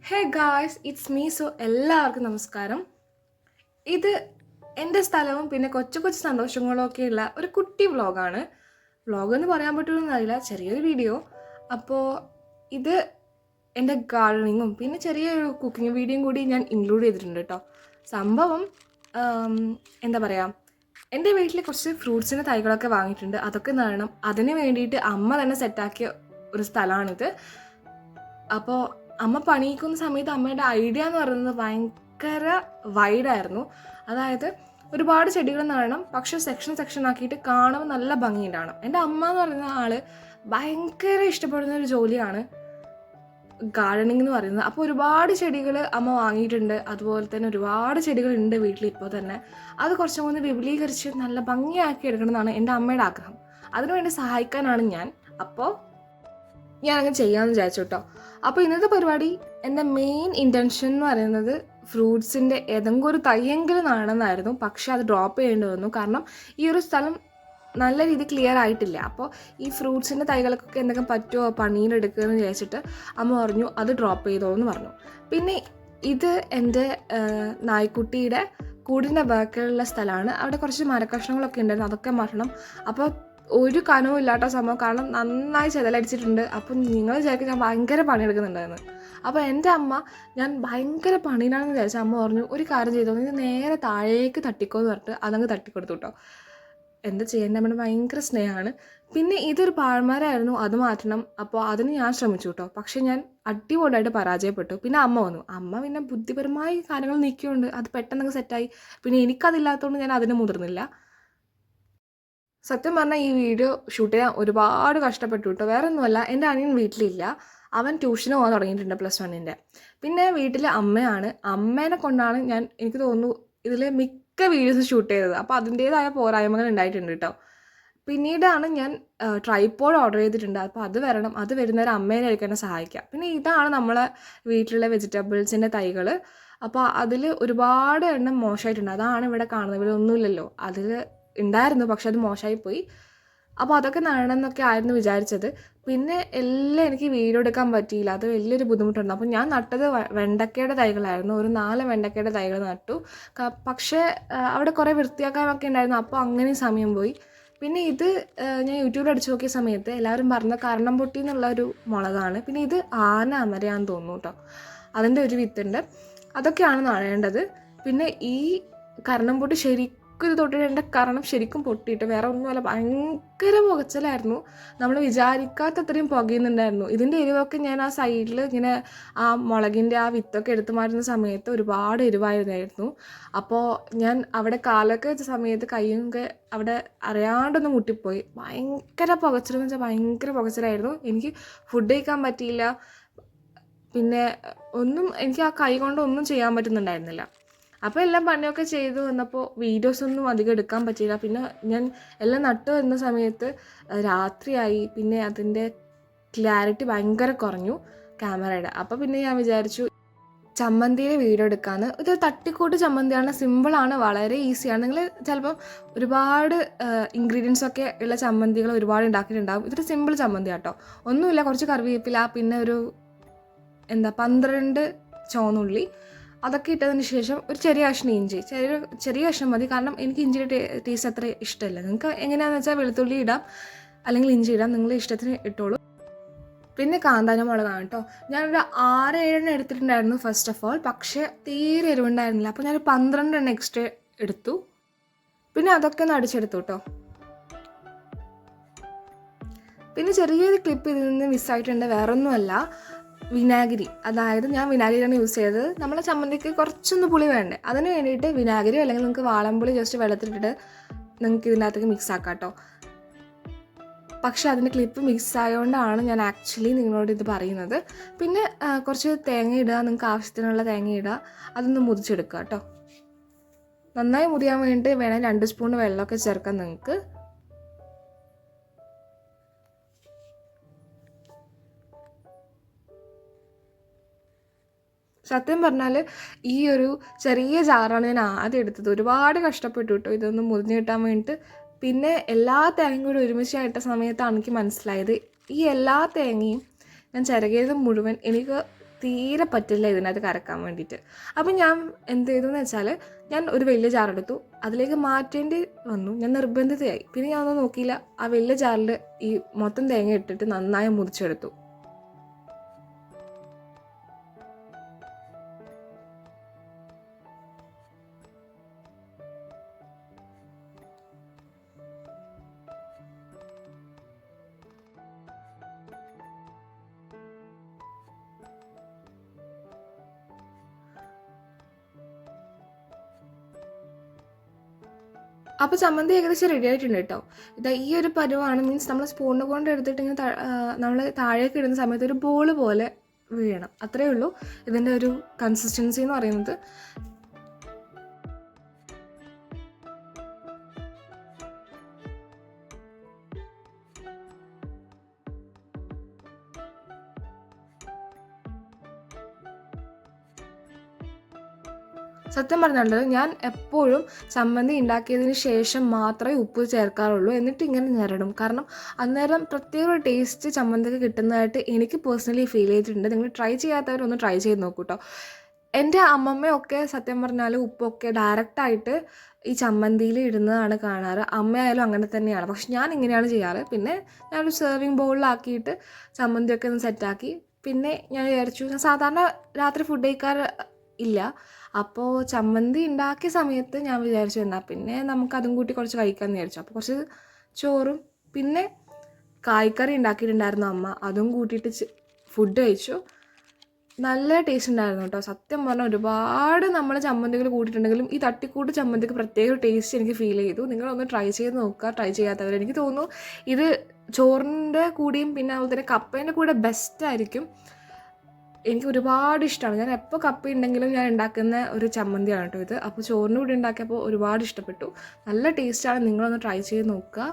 Hey guys, it's me. So എല്ലാവർക്കും നമസ്കാരം. ഇത് എൻ്റെ സ്ഥലവും പിന്നെ കൊച്ചു കൊച്ചു സന്തോഷങ്ങളൊക്കെയുള്ള ഒരു കുട്ടി വ്ളോഗാണ്. വ്ളോഗ് എന്ന് പറയാൻ പറ്റുമെന്നറിയില്ല, ചെറിയൊരു വീഡിയോ. അപ്പോൾ ഇത് എൻ്റെ ഗാർഡനിങ്ങും പിന്നെ ചെറിയൊരു കുക്കിംഗ് വീഡിയോയും കൂടി ഞാൻ ഇൻക്ലൂഡ് ചെയ്തിട്ടുണ്ട് കേട്ടോ. സംഭവം എന്താ പറയുക, എൻ്റെ വീട്ടിൽ കുറച്ച് ഫ്രൂട്ട്സിൻ്റെ തൈകളൊക്കെ വാങ്ങിയിട്ടുണ്ട്. അതൊക്കെ നടണം. അതിന് വേണ്ടിയിട്ട് അമ്മ തന്നെ സെറ്റാക്കിയ ഒരു സ്ഥലമാണിത്. അപ്പോൾ അമ്മ പണിയിക്കുന്ന സമയത്ത് അമ്മയുടെ ഐഡിയ എന്ന് പറയുന്നത് ഭയങ്കര വൈഡായിരുന്നു. അതായത് ഒരുപാട് ചെടികൾ നടണം, പക്ഷെ സെക്ഷൻ ആക്കിയിട്ട് കാണുമ്പോൾ നല്ല ഭംഗിയുണ്ടാവണം. എൻ്റെ അമ്മ എന്ന് പറയുന്ന ആൾ ഭയങ്കര ഇഷ്ടപ്പെടുന്ന ഒരു ജോലിയാണ് ഗാർഡനിങ് എന്ന് പറയുന്നത്. അപ്പോൾ ഒരുപാട് ചെടികൾ അമ്മ വാങ്ങിയിട്ടുണ്ട്. അതുപോലെ തന്നെ ഒരുപാട് ചെടികളുണ്ട് വീട്ടിൽ ഇപ്പോൾ തന്നെ. അത് കുറച്ചും കൂടി വിപുലീകരിച്ച് നല്ല ഭംഗിയാക്കി എടുക്കണമെന്നാണ് എൻ്റെ അമ്മയുടെ ആഗ്രഹം. അതിനുവേണ്ടി സഹായിക്കാനാണ് ഞാൻ. അപ്പോൾ ഞാനങ്ങ് ചെയ്യാമെന്ന് വിചാരിച്ചു കേട്ടോ. അപ്പോൾ ഇന്നത്തെ പരിപാടി എൻ്റെ മെയിൻ ഇൻറ്റൻഷൻ എന്ന് പറയുന്നത് ഫ്രൂട്ട്സിൻ്റെ ഏതെങ്കിലും ഒരു തയ്യെങ്കിലും നടണമെന്നായിരുന്നു. പക്ഷെ അത് ഡ്രോപ്പ് ചെയ്യേണ്ടി വന്നു. കാരണം ഈ ഒരു സ്ഥലം നല്ല രീതിയിൽ ക്ലിയർ ആയിട്ടില്ല. അപ്പോൾ ഈ ഫ്രൂട്ട്സിൻ്റെ തൈകൾക്കൊക്കെ എന്തെങ്കിലും പറ്റുമോ പണിയിലെടുക്കുകയെന്ന് വിചാരിച്ചിട്ട് അമ്മ പറഞ്ഞു അത് ഡ്രോപ്പ് ചെയ്തോ എന്ന് പറഞ്ഞു. പിന്നെ ഇത് എൻ്റെ നായ്ക്കുട്ടിയുടെ കൂടിൻ്റെ ബാക്കിലുള്ള സ്ഥലമാണ്. അവിടെ കുറച്ച് മരക്കഷ്ണങ്ങളൊക്കെ ഉണ്ടായിരുന്നു, അതൊക്കെ മാറ്റണം. അപ്പോൾ ഒരു കനവും ഇല്ലാത്ത സംഭവം, കാരണം നന്നായി ചെതലടിച്ചിട്ടുണ്ട്. അപ്പം നിങ്ങൾ വിചാരിക്കും ഞാൻ ഭയങ്കര പണിയെടുക്കുന്നുണ്ടായിരുന്നു. അപ്പോൾ എൻ്റെ അമ്മ ഞാൻ ഭയങ്കര പണിയിലാണെന്ന് വിചാരിച്ച അമ്മ പറഞ്ഞു ഒരു കാര്യം ചെയ്തോ, ഇത് നേരെ താഴേക്ക് തട്ടിക്കോ എന്ന് പറഞ്ഞിട്ട് അതങ്ങ് തട്ടിക്കൊടുത്തു കേട്ടോ. എന്താ ചെയ്യേണ്ട, അമ്മയുടെ ഭയങ്കര സ്നേഹമാണ്. പിന്നെ ഇതൊരു പാഴ്മരമായിരുന്നു, അത് മാറ്റണം. അപ്പോൾ അതിന് ഞാൻ ശ്രമിച്ചു കേട്ടോ. പക്ഷെ ഞാൻ അടിപൊളിയായിട്ട് പരാജയപ്പെട്ടു. പിന്നെ അമ്മ വന്നു. അമ്മ പിന്നെ ബുദ്ധിപരമായി കാര്യങ്ങൾ നീക്കിയുണ്ട്, അത് പെട്ടെന്നങ്ങ് സെറ്റായി. പിന്നെ എനിക്കതില്ലാത്തതുകൊണ്ട് ഞാൻ അതിന് മുതിർന്നില്ല. സത്യം പറഞ്ഞാൽ ഈ വീഡിയോ ഷൂട്ട് ചെയ്യാൻ ഒരുപാട് കഷ്ടപ്പെട്ടു കേട്ടോ. വേറെ ഒന്നുമല്ല, എൻ്റെ അനിയൻ വീട്ടിലില്ല, അവൻ ട്യൂഷന് പോകാൻ തുടങ്ങിയിട്ടുണ്ട് +1-ൻ്റെ. പിന്നെ വീട്ടിൽ അമ്മയാണ്. അമ്മേനെ കൊണ്ടാണ് എനിക്ക് തോന്നുന്നു ഇതിൽ മിക്ക വീഡിയോസ് ഷൂട്ട് ചെയ്തത്. അപ്പോൾ അതിൻ്റേതായ പോരായ്മകൾ ഉണ്ടായിട്ടുണ്ട് കേട്ടോ. പിന്നീടാണ് ഞാൻ ട്രൈപോഡ് ഓർഡർ ചെയ്തിട്ടുണ്ട്. അപ്പോൾ അത് വരണം. അത് വരുന്നവരെ അമ്മേനായിരിക്കും എന്നെ സഹായിക്കാം. പിന്നെ ഇതാണ് നമ്മളെ വീട്ടിലുള്ള വെജിറ്റബിൾസിൻ്റെ തൈകൾ. അപ്പോൾ അതിൽ ഒരുപാട് എണ്ണം മോശമായിട്ടുണ്ട്. അതാണ് ഇവിടെ കാണുന്നത്. ഇവിടെ ഒന്നുമില്ലല്ലോ, അതിൽ ഉണ്ടായിരുന്നു, പക്ഷെ അത് മോശമായി പോയി. അപ്പോൾ അതൊക്കെ നടണം എന്നൊക്കെ ആയിരുന്നു വിചാരിച്ചത്. പിന്നെ എല്ലാം എനിക്ക് വീഡിയോ എടുക്കാൻ പറ്റിയില്ല, അത് വലിയൊരു ബുദ്ധിമുട്ടുണ്ട്. അപ്പോൾ ഞാൻ നട്ടത് വെണ്ടക്കയുടെ തൈകളായിരുന്നു. ഒരു 4 വെണ്ടക്കയുടെ തൈകൾ നട്ടു. പക്ഷേ അവിടെ കുറേ വൃത്തിയാക്കാനൊക്കെ ഉണ്ടായിരുന്നു, അപ്പോൾ അങ്ങനെ സമയം പോയി. പിന്നെ ഇത് ഞാൻ യൂട്യൂബിൽ അടിച്ചു നോക്കിയ സമയത്ത് എല്ലാവരും പറഞ്ഞ കരണം പൊട്ടി എന്നുള്ളൊരു മുളകാണ്. പിന്നെ ഇത് ആന അമരയാന്ന് തോന്നുന്നു കേട്ടോ. അതിൻ്റെ ഒരു വിത്തുണ്ട്, അതൊക്കെയാണ് നടേണ്ടത്. പിന്നെ ഈ കരണം പൊട്ടി ഇത് തൊട്ടിട്ട് എൻ്റെ കാരണം ശരിക്കും പൊട്ടിയിട്ട് വേറെ ഒന്നുമല്ല, ഭയങ്കര പുകച്ചലായിരുന്നു. നമ്മൾ വിചാരിക്കാത്തത്രയും പുകയുന്നുണ്ടായിരുന്നു. ഇതിൻ്റെ എരിവൊക്കെ ഞാൻ ആ സൈഡിൽ ഇങ്ങനെ ആ മുളകിൻ്റെ ആ വിത്തൊക്കെ എടുത്തു മാറ്റുന്ന സമയത്ത് ഒരുപാട് എരിവായതായിരുന്നു. അപ്പോൾ ഞാൻ അവിടെ കാലൊക്കെ വെച്ച സമയത്ത് കയ്യൊക്കെ അവിടെ അറിയാണ്ടൊന്ന് മുട്ടിപ്പോയി. ഭയങ്കര പുകച്ചിലെന്ന് വെച്ചാൽ ഭയങ്കര പുകച്ചിലായിരുന്നു. എനിക്ക് ഫുഡ് കഴിക്കാൻ പറ്റിയില്ല. പിന്നെ എനിക്ക് ആ കൈ കൊണ്ടൊന്നും ചെയ്യാൻ പറ്റുന്നുണ്ടായിരുന്നില്ല. അപ്പോൾ എല്ലാം പണിയൊക്കെ ചെയ്തു വന്നപ്പോൾ വീഡിയോസൊന്നും അധികം എടുക്കാൻ പറ്റിയില്ല. പിന്നെ ഞാൻ എല്ലാം നട്ടു വരുന്ന സമയത്ത് രാത്രിയായി. പിന്നെ അതിൻ്റെ ക്ലാരിറ്റി ഭയങ്കര കുറഞ്ഞു ക്യാമറയുടെ. അപ്പോൾ പിന്നെ ഞാൻ വിചാരിച്ചു ചമ്മന്തിയുടെ വീഡിയോ എടുക്കാമെന്ന്. ഇത് തട്ടിക്കൂട്ട് ചമ്മന്തിയാണ്, സിമ്പിളാണ്, വളരെ ഈസിയാണ്. നിങ്ങൾ ചിലപ്പം ഒരുപാട് ഇൻഗ്രീഡിയൻസൊക്കെ ഉള്ള ചമ്മന്തികൾ ഒരുപാട് ഉണ്ടാക്കിയിട്ടുണ്ടാകും. ഇതൊരു സിമ്പിൾ ചമ്മന്തി കേട്ടോ. ഒന്നുമില്ല, കുറച്ച് കറിവേപ്പില, പിന്നെ ഒരു 12 ചുവന്നുള്ളി, അതൊക്കെ ഇട്ടതിന് ശേഷം ഒരു ചെറിയ കഷ്ണം ഇഞ്ചി, ചെറിയ കഷ്ണം മതി. കാരണം എനിക്ക് ഇഞ്ചിയുടെ ടേസ്റ്റ് അത്ര ഇഷ്ടമല്ല. നിങ്ങൾക്ക് എങ്ങനെയാണെന്ന് വെച്ചാൽ വെളുത്തുള്ളി ഇടാം, അല്ലെങ്കിൽ ഇഞ്ചി ഇടാം, നിങ്ങളുടെ ഇഷ്ടത്തിന് ഇട്ടോളൂ. പിന്നെ കാന്താന മുളകാണ് കേട്ടോ. ഞാനൊരു 6-7 എടുത്തിട്ടുണ്ടായിരുന്നു ഫസ്റ്റ് ഓഫ് ഓൾ. പക്ഷേ തീരെ എരിവുണ്ടായിരുന്നില്ല. അപ്പോൾ ഞാനൊരു 12 എക്സ്ട്രാ എടുത്തു. പിന്നെ അതൊക്കെ ഒന്ന് അടിച്ചെടുത്തു കേട്ടോ. പിന്നെ ചെറിയൊരു ക്ലിപ്പ് ഇതിൽ നിന്ന് മിസ്സായിട്ടുണ്ട്. വേറൊന്നുമല്ല, വിനാഗിരി. അതായത് ഞാൻ വിനാഗിരിയാണ് യൂസ് ചെയ്തത്. നമ്മളെ ചമ്മന്തിക്ക് കുറച്ചൊന്ന് പുളി വേണ്ടേ, അതിന് വേണ്ടിയിട്ട് വിനാഗിരി അല്ലെങ്കിൽ നിങ്ങൾക്ക് വാളംപുളി ജസ്റ്റ് വെള്ളത്തിലിട്ടിട്ട് നിങ്ങൾക്ക് ഇതിനകത്തേക്ക് മിക്സ് ആക്കാം കേട്ടോ. പക്ഷേ അതിൻ്റെ ക്ലിപ്പ് മിക്സ് ആയതുകൊണ്ടാണ് ഞാൻ ആക്ച്വലി നിങ്ങളോട് ഇത് പറയുന്നത്. പിന്നെ കുറച്ച് തേങ്ങ ഇടുക, നിങ്ങൾക്ക് ആവശ്യത്തിനുള്ള തേങ്ങ ഇടുക, അതൊന്ന് മുറിച്ചെടുക്കുക കേട്ടോ. നന്നായി മുറിയാൻ വേണ്ടിയിട്ട് വേണം 2 സ്പൂൺ വെള്ളമൊക്കെ ചേർക്കാൻ നിങ്ങൾക്ക്. സത്യം പറഞ്ഞാൽ ഈ ഒരു ചെറിയ ജാറാണ് ഞാൻ ആദ്യം എടുത്തത്. ഒരുപാട് കഷ്ടപ്പെട്ടു കേട്ടോ ഇതൊന്ന് മുറിഞ്ഞ് കിട്ടാൻ വേണ്ടിയിട്ട്. പിന്നെ എല്ലാ തേങ്ങയും കൂടി ഒരുമിച്ചായിട്ട സമയത്താണ് എനിക്ക് മനസ്സിലായത് ഈ എല്ലാ തേങ്ങയും ഞാൻ ചിരകിയത് മുഴുവൻ എനിക്ക് തീരെ പറ്റില്ല ഇതിനകത്ത് കരക്കാൻ വേണ്ടിയിട്ട്. അപ്പം ഞാൻ എന്ത് ചെയ്തു എന്ന് വെച്ചാൽ, ഞാൻ ഒരു വലിയ ജാറെടുത്തു, അതിലേക്ക് മാറ്റേണ്ടി വന്നു, ഞാൻ നിർബന്ധിതയായി. പിന്നെ ഞാൻ ഒന്നും നോക്കിയില്ല, ആ വലിയ ജാറിൽ ഈ മൊത്തം തേങ്ങ ഇട്ടിട്ട് നന്നായി മുറിച്ചെടുത്തു. അപ്പോൾ ചമ്മന്തി ഏകദേശം റെഡി ആയിട്ടുണ്ട് കേട്ടോ. ഇതാ ഈ ഒരു പരുവാണ്, മീൻസ് നമ്മൾ സ്പൂണിനെ കൊണ്ട് എടുത്തിട്ട് ഇങ്ങനെ നമ്മൾ താഴേക്ക് ഇടുന്ന സമയത്ത് ഒരു ബോൾ പോലെ വീഴണം, അത്രയേ ഉള്ളൂ ഇതിൻ്റെ ഒരു കൺസിസ്റ്റൻസി എന്ന് പറയുന്നത്. സത്യം പറഞ്ഞിട്ടുള്ളത്, ഞാൻ എപ്പോഴും ചമ്മന്തി ഉണ്ടാക്കിയതിന് ശേഷം മാത്രമേ ഉപ്പ് ചേർക്കാറുള്ളൂ, എന്നിട്ട് ഇങ്ങനെ ഞെരടും. കാരണം അന്നേരം പ്രത്യേക ഒരു ടേസ്റ്റ് ചമ്മന്തിക്ക് കിട്ടുന്നതായിട്ട് എനിക്ക് പേഴ്സണലി ഫീൽ ചെയ്തിട്ടുണ്ട്. നിങ്ങൾ ട്രൈ ചെയ്യാത്തവരൊന്ന് ട്രൈ ചെയ്ത് നോക്കൂ കേട്ടോ. എൻ്റെ അമ്മമ്മയൊക്കെ സത്യം പറഞ്ഞാൽ ഉപ്പൊക്കെ ഡയറക്റ്റായിട്ട് ഈ ചമ്മന്തിയിൽ ഇടുന്നതാണ് കാണാറ്. അമ്മയായാലും അങ്ങനെ തന്നെയാണ്, പക്ഷെ ഞാൻ ഇങ്ങനെയാണ് ചെയ്യാറ്. പിന്നെ ഞാനൊരു സെർവിങ് ബൗളിലാക്കിയിട്ട് ചമ്മന്തിയൊക്കെ ഒന്ന് സെറ്റാക്കി. പിന്നെ ഞാൻ വിചാരിച്ചു, ഞാൻ സാധാരണ രാത്രി ഫുഡ് കഴിക്കാറ് ഇല്ല, അപ്പോൾ ചമ്മന്തി ഉണ്ടാക്കിയ സമയത്ത് ഞാൻ വിചാരിച്ചു എന്നാൽ പിന്നെ നമുക്കതും കൂട്ടി കുറച്ച് കഴിക്കാമെന്ന് വിചാരിച്ചു. അപ്പോൾ കുറച്ച് ചോറും പിന്നെ കായ്ക്കറി ഉണ്ടാക്കിയിട്ടുണ്ടായിരുന്നു അമ്മ, അതും കൂട്ടിയിട്ട് ഫുഡ് കഴിച്ചു. നല്ല ടേസ്റ്റ് ഉണ്ടായിരുന്നു കേട്ടോ. സത്യം പറഞ്ഞാൽ ഒരുപാട് നമ്മൾ ചമ്മന്തികൾ കൂട്ടിയിട്ടുണ്ടെങ്കിലും ഈ തട്ടിക്കൂട്ട് ചമ്മന്തിക്ക് പ്രത്യേക ടേസ്റ്റ് എനിക്ക് ഫീൽ ചെയ്തു. നിങ്ങളൊന്ന് ട്രൈ ചെയ്ത് നോക്കുക, ട്രൈ ചെയ്യാത്തവർ. എനിക്ക് തോന്നുന്നു ഇത് ചോറിൻ്റെ കൂടിയും പിന്നെ അതുപോലെ തന്നെ കപ്പേൻ്റെ കൂടെ ബെസ്റ്റായിരിക്കും. എനിക്ക് ഒരുപാട് ഇഷ്ടമാണ്. ഞാൻ എപ്പോൾ കപ്പ ഉണ്ടെങ്കിലും ഞാൻ ഉണ്ടാക്കുന്ന ഒരു ചമ്മന്തിയാണ് കേട്ടോ ഇത്. അപ്പോൾ ചോറിന് കൂടി ഉണ്ടാക്കിയപ്പോൾ ഒരുപാട് ഇഷ്ടപ്പെട്ടു. നല്ല ടേസ്റ്റാണ്, നിങ്ങളൊന്ന് ട്രൈ ചെയ്ത് നോക്കുക.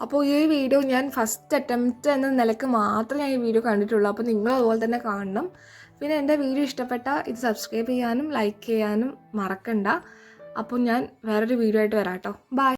അപ്പോൾ ഈ വീഡിയോ ഞാൻ ഫസ്റ്റ് അറ്റംപ്റ്റ് എന്ന നിലയ്ക്ക് മാത്രമേ ഞാൻ ഈ വീഡിയോ കണ്ടിട്ടുള്ളൂ. അപ്പോൾ നിങ്ങൾ അതുപോലെ തന്നെ കാണണം. പിന്നെ എൻ്റെ വീഡിയോ ഇഷ്ടപ്പെട്ടാൽ ഇത് സബ്സ്ക്രൈബ് ചെയ്യാനും ലൈക്ക് ചെയ്യാനും മറക്കണ്ട. അപ്പോൾ ഞാൻ വേറൊരു വീഡിയോ ആയിട്ട് വരാം കേട്ടോ. ബൈ.